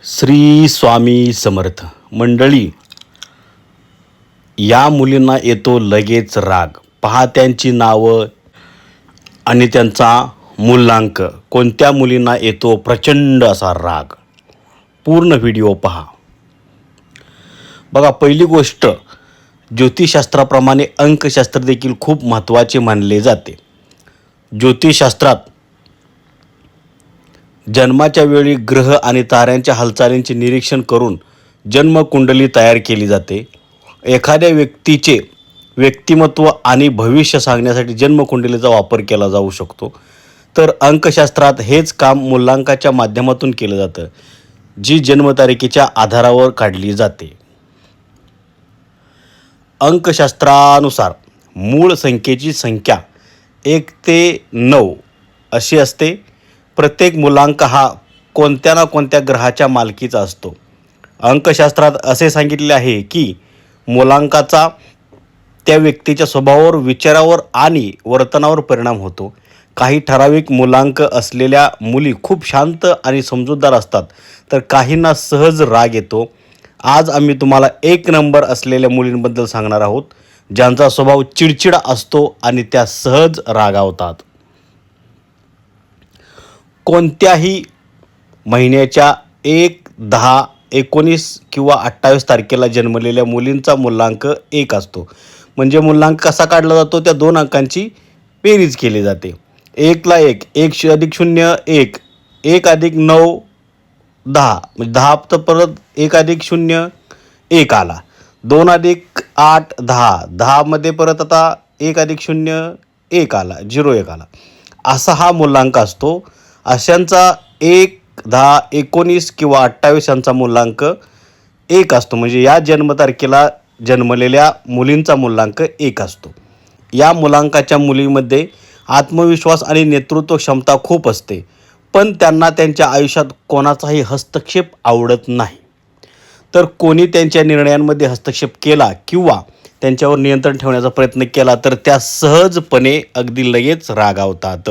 श्री स्वामी समर्थ मंडळी, या मुलींना येतो लगेच राग. पहा त्यांची नावं आणि त्यांचा मूलांक. कोणत्या मुलींना येतो प्रचंड असा राग. पूर्ण व्हिडिओ पहा. बघा, पहिली गोष्ट, ज्योतिषशास्त्राप्रमाणे अंकशास्त्र देखील खूप महत्त्वाचे मानले जाते. ज्योतिषशास्त्रात जन्माच्या वेळी ग्रह आणि ताऱ्यांच्या हालचालींचे निरीक्षण करून जन्मकुंडली तयार केली जाते. एखाद्या व्यक्तीचे व्यक्तिमत्व आणि भविष्य सांगण्यासाठी जन्मकुंडलीचा वापर केला जाऊ शकतो. तर अंकशास्त्रात हेच काम मूलांकाच्या माध्यमातून केलं जातं, जी जन्मतारखेच्या आधारावर काढली जाते. अंकशास्त्रानुसार मूळ संख्येची संख्या 1 ते 9 अशी असते. प्रत्येक मूलांक हा कोणत्या ना कोणत्या ग्रहाच्या मालकीचा असतो. अंकशास्त्रात असे सांगितले आहे की मूलांकाचा त्या व्यक्तीच्या स्वभावावर, विचारावर आणि वर्तनावर परिणाम होतो. काही ठराविक मूलांक असलेल्या मुली खूप शांत आणि समजूतदार असतात, तर काहींना सहज राग येतो. आज आम्ही तुम्हाला 1 नंबर असलेल्या मुलींबद्दल सांगणार आहोत, ज्यांचा स्वभाव चिडचिडा असतो आणि त्या सहज रागावतात. कोणत्याही महिन्याच्या 1, 10, 19 किंवा 28 तारखेला जन्मलेल्या मुलींचा मूलांक 1 असतो. म्हणजे मूलांक कसा काढला जातो? त्या 2 अंकांची बेरीज केली जाते. 1ला 1, 1 अधिक 0 1, 1 अधिक 9 10, म्हणजे 10 तर परत 1 अधिक 0 1 आला. 2 अधिक 8 10, 10मध्ये परत आता 1 अधिक 0 1 आला, 0 1 आला. असा हा मूलांक असतो. अशांचा 1, 10, 19 किंवा 28 यांचा मूलांक 1 असतो. म्हणजे या जन्मतारखेला जन्मलेल्या मुलींचा मूलांक 1 असतो. या मूलांकाच्या मुलीमध्ये आत्मविश्वास आणि नेतृत्व क्षमता खूप असते, पण त्यांना त्यांच्या आयुष्यात कोणाचाही हस्तक्षेप आवडत नाही. तर कोणी त्यांच्या निर्णयांमध्ये हस्तक्षेप केला किंवा त्यांच्यावर नियंत्रण ठेवण्याचा प्रयत्न केला तर त्या सहजपणे अगदी लगेच रागावतात.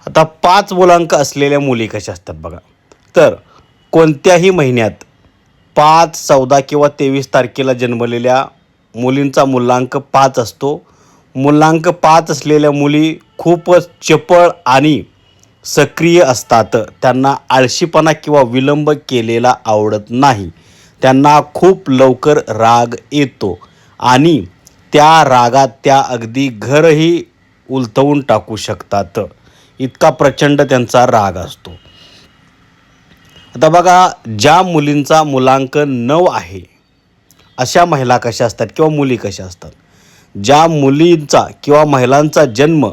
आता 5 मूलांक असलेल्या मुली कशा असतात बघा. तर कोणत्याही महिन्यात 5, 14 किंवा 23 तारखेला जन्मलेल्या मुलींचा मूलांक 5 असतो. मूलांक 5 असलेल्या मुली खूपच चपळ आणि सक्रिय असतात. त्यांना आळशीपणा किंवा विलंब केलेला आवडत नाही. त्यांना खूप लवकर राग येतो आणि त्या रागात त्या अगदी घरही उलथवून टाकू शकतात. इतका प्रचंड त्यांचा राग असतो. आता बघा, ज्या मुलींचा मूलांक 9 आहे अशा महिला कशा असतात किंवा मुली कशा असतात? ज्या मुलींचा किंवा महिलांचा जन्म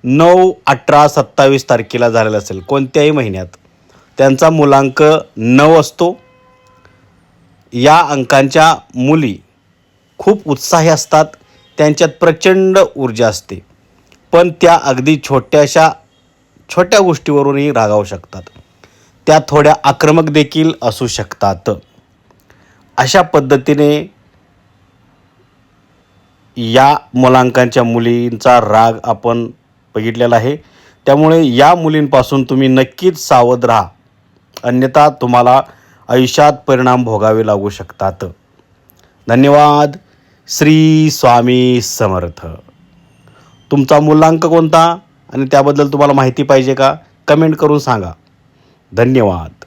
9, 18, 27 तारखेला झालेला असेल कोणत्याही महिन्यात, त्यांचा मूलांक 9 असतो. या अंकांच्या मुली खूप उत्साही असतात. त्यांच्यात प्रचंड ऊर्जा असते, पण त्या अगदी छोट्या गोष्टीवरूनही रागावू शकतात. त्या थोड्या आक्रमक देखील असू शकतात. अशा पद्धतीने या मूलांकांच्या मुलींचा राग आपण बघितलेला आहे. त्यामुळे या मुलींपासून तुम्ही नक्कीच सावध राहा, अन्यथा तुम्हाला आयुष्यात परिणाम भोगावे लागू शकतात. धन्यवाद. श्री स्वामी समर्थ. तुमचा मूलांक कोणता आणि त्याबद्दल तुम्हाला माहिती पाहिजे का? कमेंट करून सांगा. धन्यवाद.